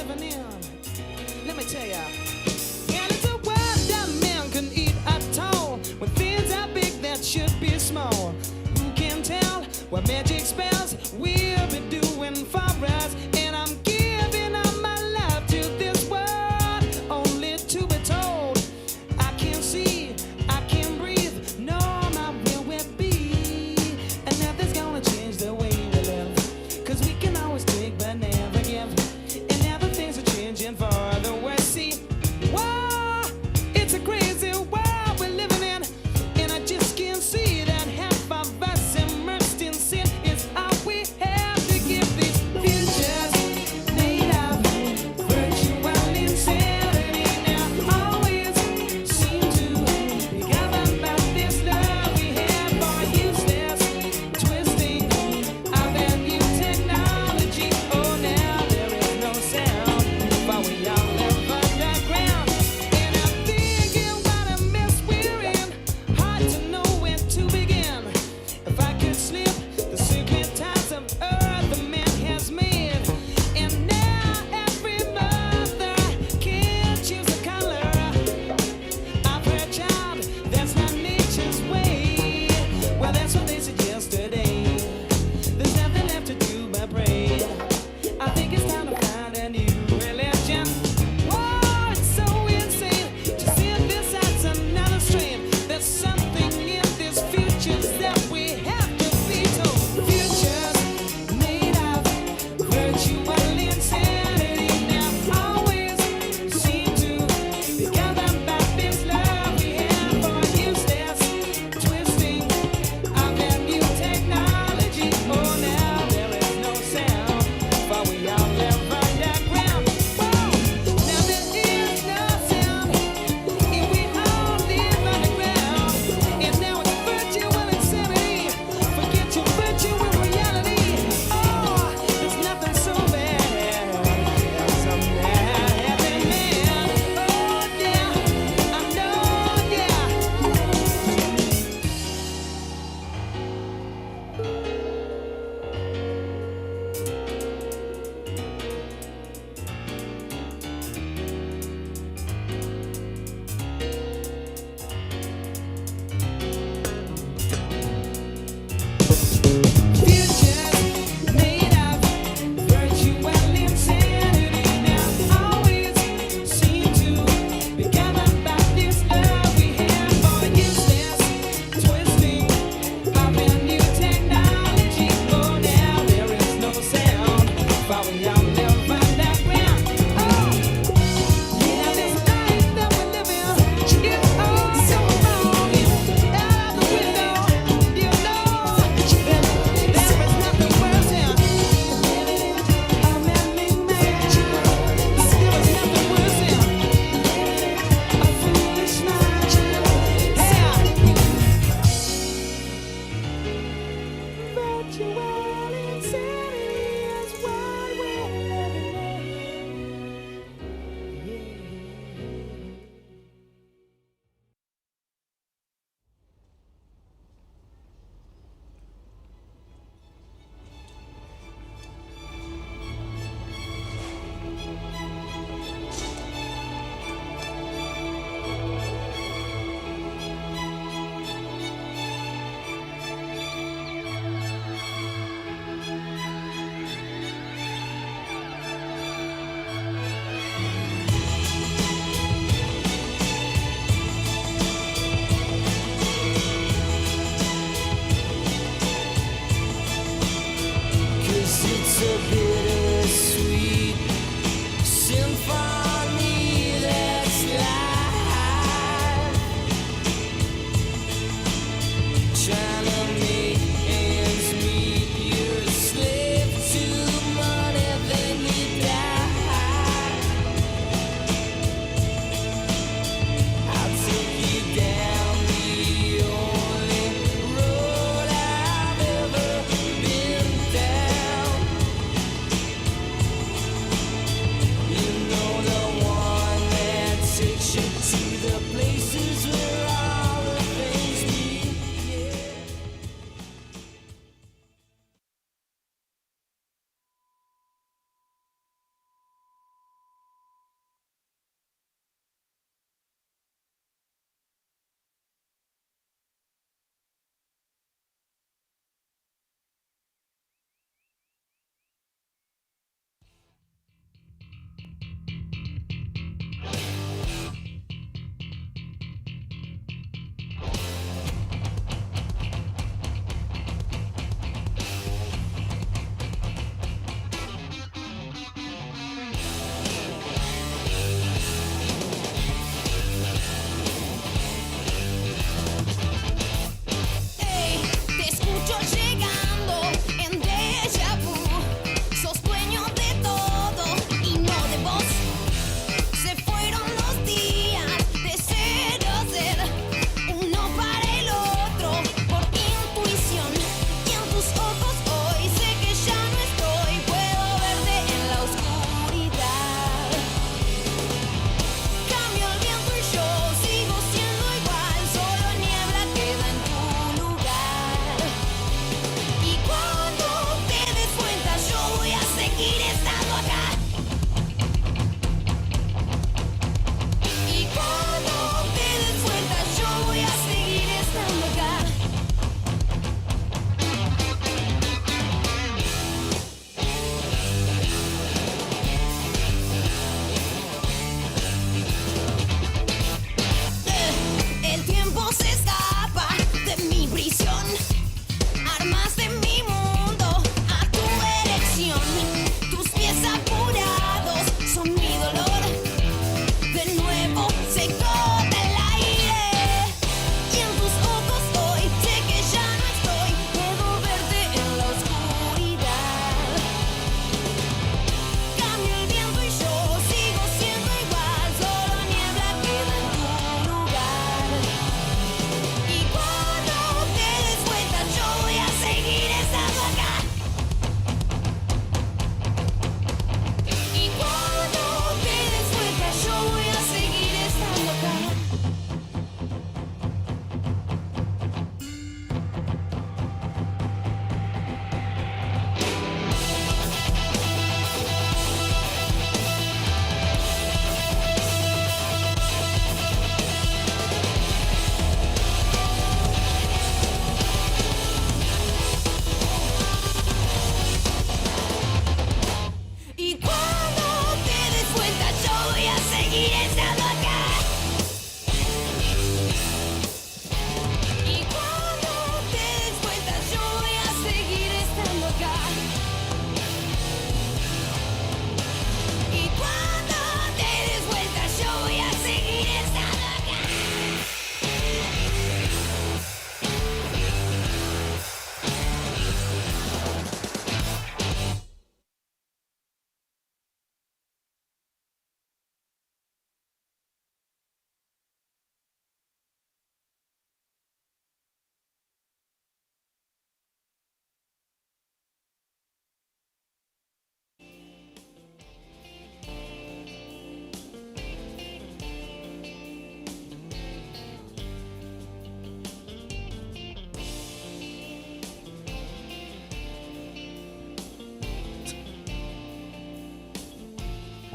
living in. Let me tell ya. And it's a world that man can eat at all. When things are big that should be small. Who can tell what magic spells we'll be doing for us? And I'm giving up my life to this world, only to be told I can't see, I can't breathe, no, my will will be. And nothing's gonna change the way we live, 'cause we can always take but never give. And now the things are changing for the worse. See, whoa, it's a crazy world we're living in, and I just can't see that half of us immersed in sin is all we have to give these futures made of virtual insanity. Now always seem to be governed by this love we have for useless twisting of that new technology. Oh, now there is no sound, but we all live underground. And I'm thinking what a mess we're in, hard to know where to begin. If I could slip the secret ties of earth the man has made, and now every mother can choose a color of her child. That's not nature's way. Well, that's what they suggest today. There's nothing left to do but pray. I think it's time to find a new religion. Whoa, it's so insane to see this as another strain. There's something in this future that we have to be told. Futures made of virtual insanity now always seem to be governed by this love we have for useless twisting of that new technology. Oh, now there is no sound, for we all live underground. Whoa, now there is no sound, and we all live underground. And now it's virtual insanity. Forget your virtual reality. Oh, there's nothing so bad as a mad happy man. Oh, yeah, I know, yeah. Futures made of virtual insanity now always seem to be governed by this love we have for useless twisting of a new technology. Oh, now there is no sound, for we all live underground. Oh, yeah, this life that we're living is all so wrong. Out the window, you know there is nothing worse than living in a man-made mansion. There is nothing worse than a foolish mind. Yeah. Virtual insanity is what we're living in.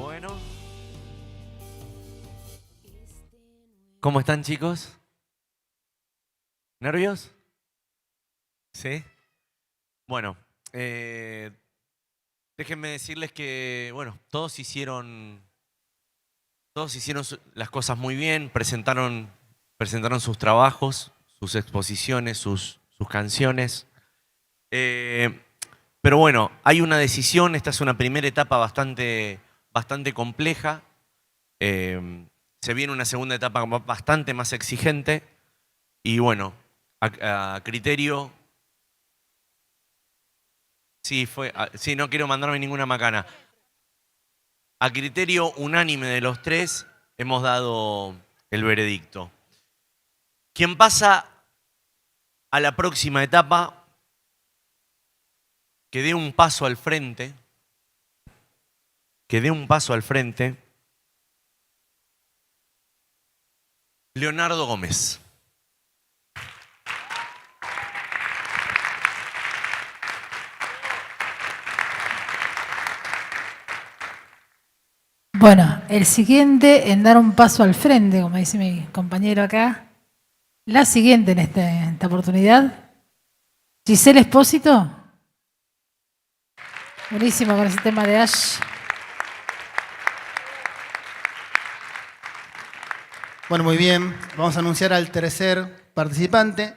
Bueno, ¿cómo están, chicos? ¿Nervios? Sí. Bueno, eh, déjenme decirles que, bueno, todos hicieron las cosas muy bien, presentaron sus trabajos, sus exposiciones, sus canciones. Eh, pero bueno, hay una decisión, esta es una primera etapa bastante compleja. Eh, Se viene una segunda etapa bastante más exigente. Y bueno, a criterio, sí, sí, no quiero mandarme ninguna macana. A criterio unánime de los tres, hemos dado el veredicto. Quien pasa a la próxima etapa, que dé un paso al frente, que dé un paso al frente, Leonardo Gómez. Bueno, el siguiente en dar un paso al frente, como dice mi compañero acá. La siguiente en esta oportunidad, Giselle Espósito. Buenísimo con ese tema de Ash. Bueno, muy bien. Vamos a anunciar al tercer participante.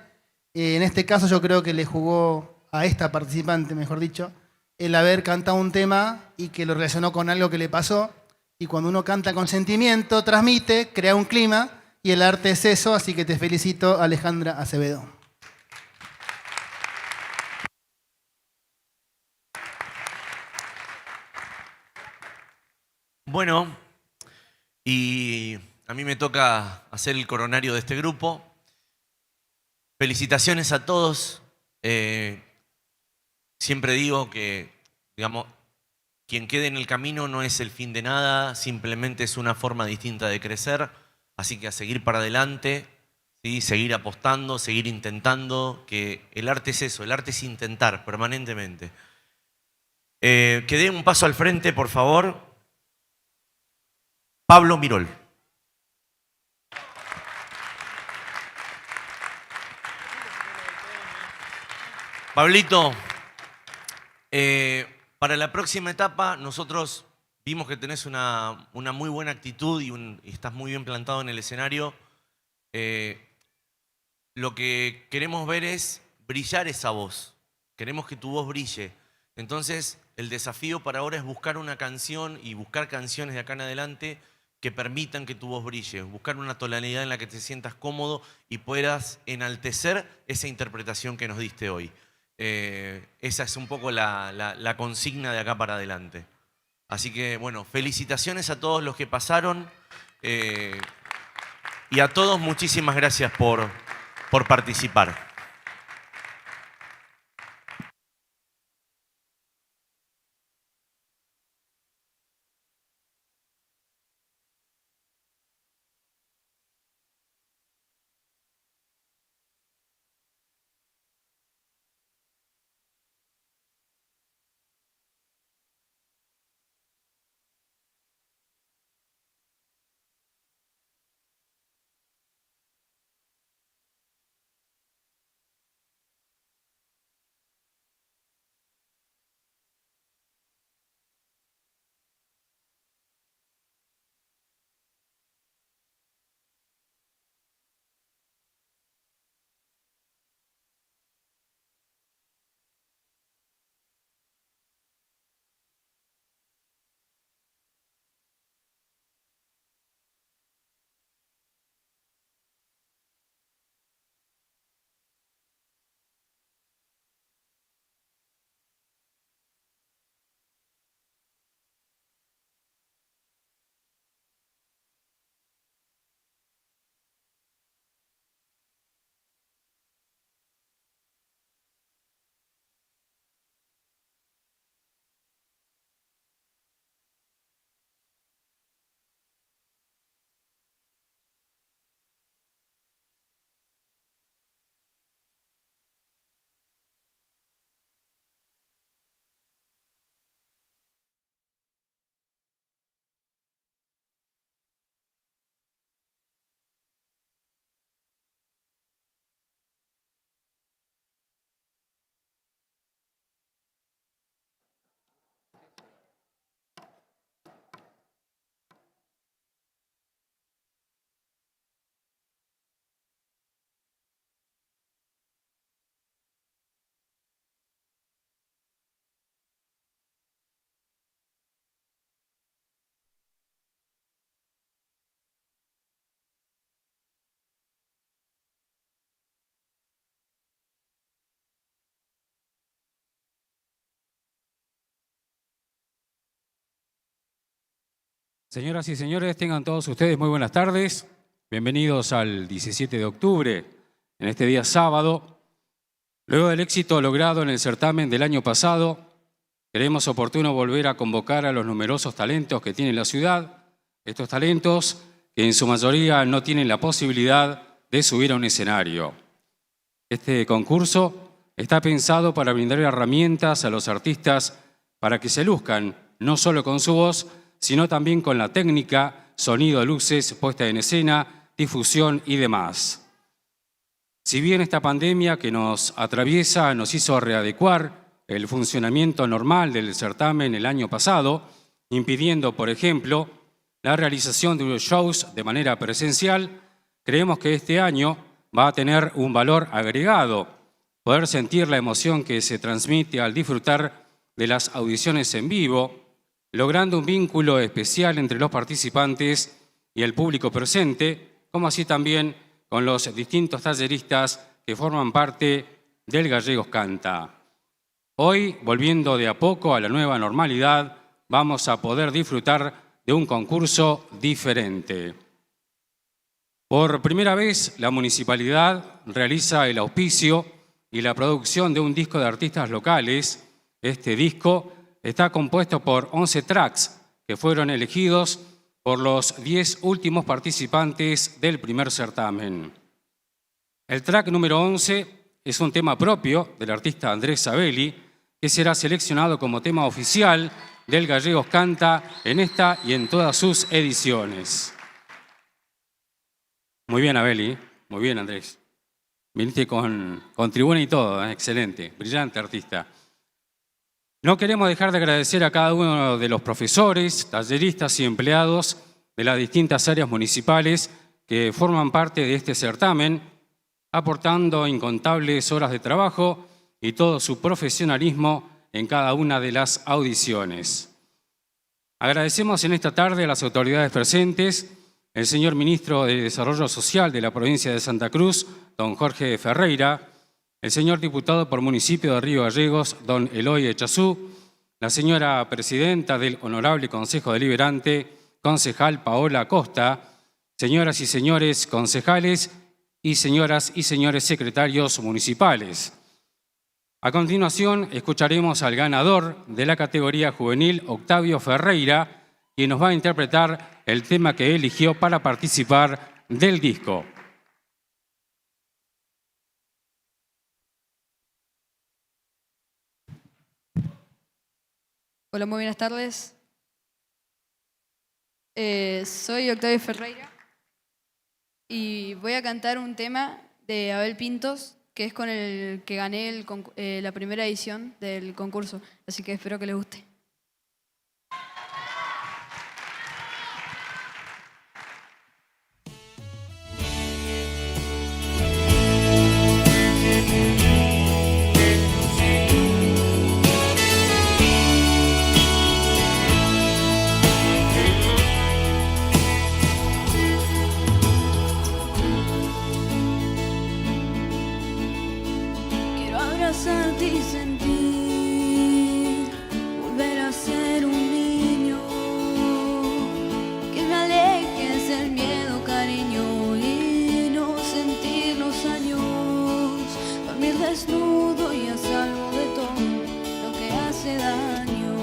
En este caso yo creo que le jugó a esta participante, mejor dicho, el haber cantado un tema y que lo relacionó con algo que le pasó. Y cuando uno canta con sentimiento, transmite, crea un clima y el arte es eso. Así que te felicito, Alejandra Acevedo. Bueno, y a mí me toca hacer el coronario de este grupo. Felicitaciones a todos. Siempre digo que, digamos, quien quede en el camino no es el fin de nada, simplemente es una forma distinta de crecer. Así que a seguir para adelante, ¿sí? Seguir apostando, seguir intentando, que el arte es eso, el arte es intentar permanentemente. Que dé un paso al frente, por favor. Pablo Mirol. Pablito, para la próxima etapa nosotros vimos que tenés una muy buena actitud y estás muy bien plantado en el escenario. Eh, lo que queremos ver es brillar esa voz. Queremos que tu voz brille. Entonces, el desafío para ahora es buscar una canción y buscar canciones de acá en adelante que permitan que tu voz brille. Buscar una tonalidad en la que te sientas cómodo y puedas enaltecer esa interpretación que nos diste hoy. Esa es un poco la consigna de acá para adelante. Así que, bueno, felicitaciones a todos los que pasaron. Y a todos muchísimas gracias por participar. Señoras y señores, tengan todos ustedes muy buenas tardes. Bienvenidos al 17 de octubre, en este día sábado. Luego del éxito logrado en el certamen del año pasado, creemos oportuno volver a convocar a los numerosos talentos que tiene la ciudad. Estos talentos que en su mayoría no tienen la posibilidad de subir a un escenario. Este concurso está pensado para brindar herramientas a los artistas para que se luzcan, no solo con su voz, sino también con la técnica, sonido, luces, puesta en escena, difusión y demás. Si bien esta pandemia que nos atraviesa nos hizo readecuar el funcionamiento normal del certamen el año pasado, impidiendo, por ejemplo, la realización de los shows de manera presencial, creemos que este año va a tener un valor agregado, poder sentir la emoción que se transmite al disfrutar de las audiciones en vivo, logrando un vínculo especial entre los participantes y el público presente, como así también con los distintos talleristas que forman parte del Gallegos Canta. Hoy, volviendo de a poco a la nueva normalidad, vamos a poder disfrutar de un concurso diferente. Por primera vez, la municipalidad realiza el auspicio y la producción de un disco de artistas locales. Este disco está compuesto por 11 tracks que fueron elegidos por los 10 últimos participantes del primer certamen. El track número 11 es un tema propio del artista Andrés Sabelli, que será seleccionado como tema oficial del Gallegos Canta en esta y en todas sus ediciones. Muy bien, Abeli. Muy bien, Andrés. Viniste con tribuna y todo, excelente, brillante artista. No queremos dejar de agradecer a cada uno de los profesores, talleristas y empleados de las distintas áreas municipales que forman parte de este certamen, aportando incontables horas de trabajo y todo su profesionalismo en cada una de las audiciones. Agradecemos en esta tarde a las autoridades presentes, el señor Ministro de Desarrollo Social de la provincia de Santa Cruz, don Jorge Ferreira, el señor diputado por municipio de Río Gallegos, don Eloy Echazú, la señora presidenta del Honorable Consejo Deliberante, concejal Paola Acosta, señoras y señores concejales y señoras y señores secretarios municipales. A continuación, escucharemos al ganador de la categoría juvenil, Octavio Ferreira, quien nos va a interpretar el tema que eligió para participar del disco. Hola, muy buenas tardes. Soy Octavio Ferreira y voy a cantar un tema de Abel Pintos, que es con el que gané la primera edición del concurso, así que espero que les guste. Abrazarte y sentir, volver a ser un niño, que me alejes el miedo, cariño, y no sentir los años, dormir desnudo y a salvo de todo lo que hace daño,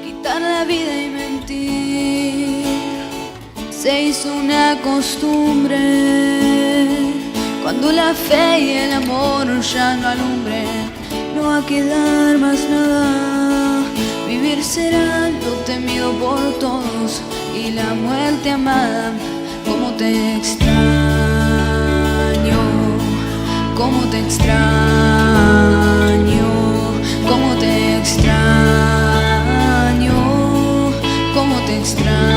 quitar la vida y mentir, se hizo una costumbre. Cuando la fe y el amor ya no alumbren, no va a quedar más nada. Vivir será lo temido por todos y la muerte amada. Cómo te extraño, cómo te extraño, cómo te extraño, cómo te extraño.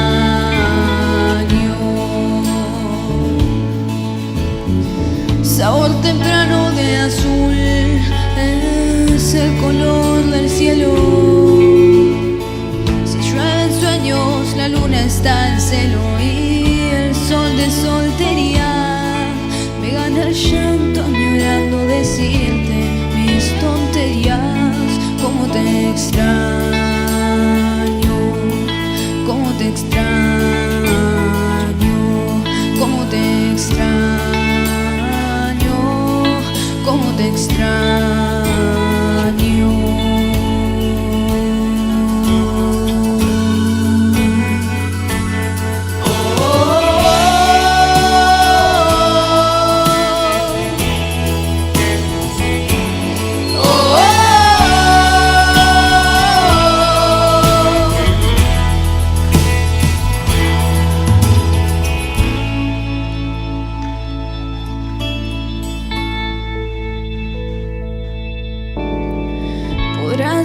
Sabor temprano de azul es el color del cielo. Si llueven sueños, la luna está en celo y el sol de soltería me gana el llanto añorando decirte mis tonterías. Cómo te extraño,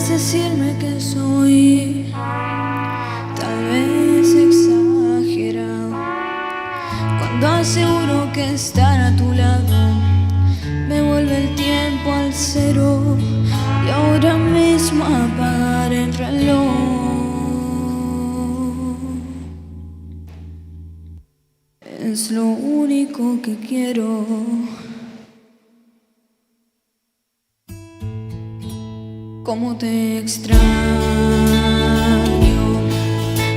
podrás decirme que soy tal vez exagerado cuando aseguro que estar a tu lado me vuelve el tiempo al cero y ahora mismo apagar el reloj. Es lo único que quiero. Cómo te extraño,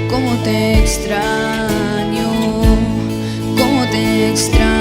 cómo te extraño, cómo te extraño.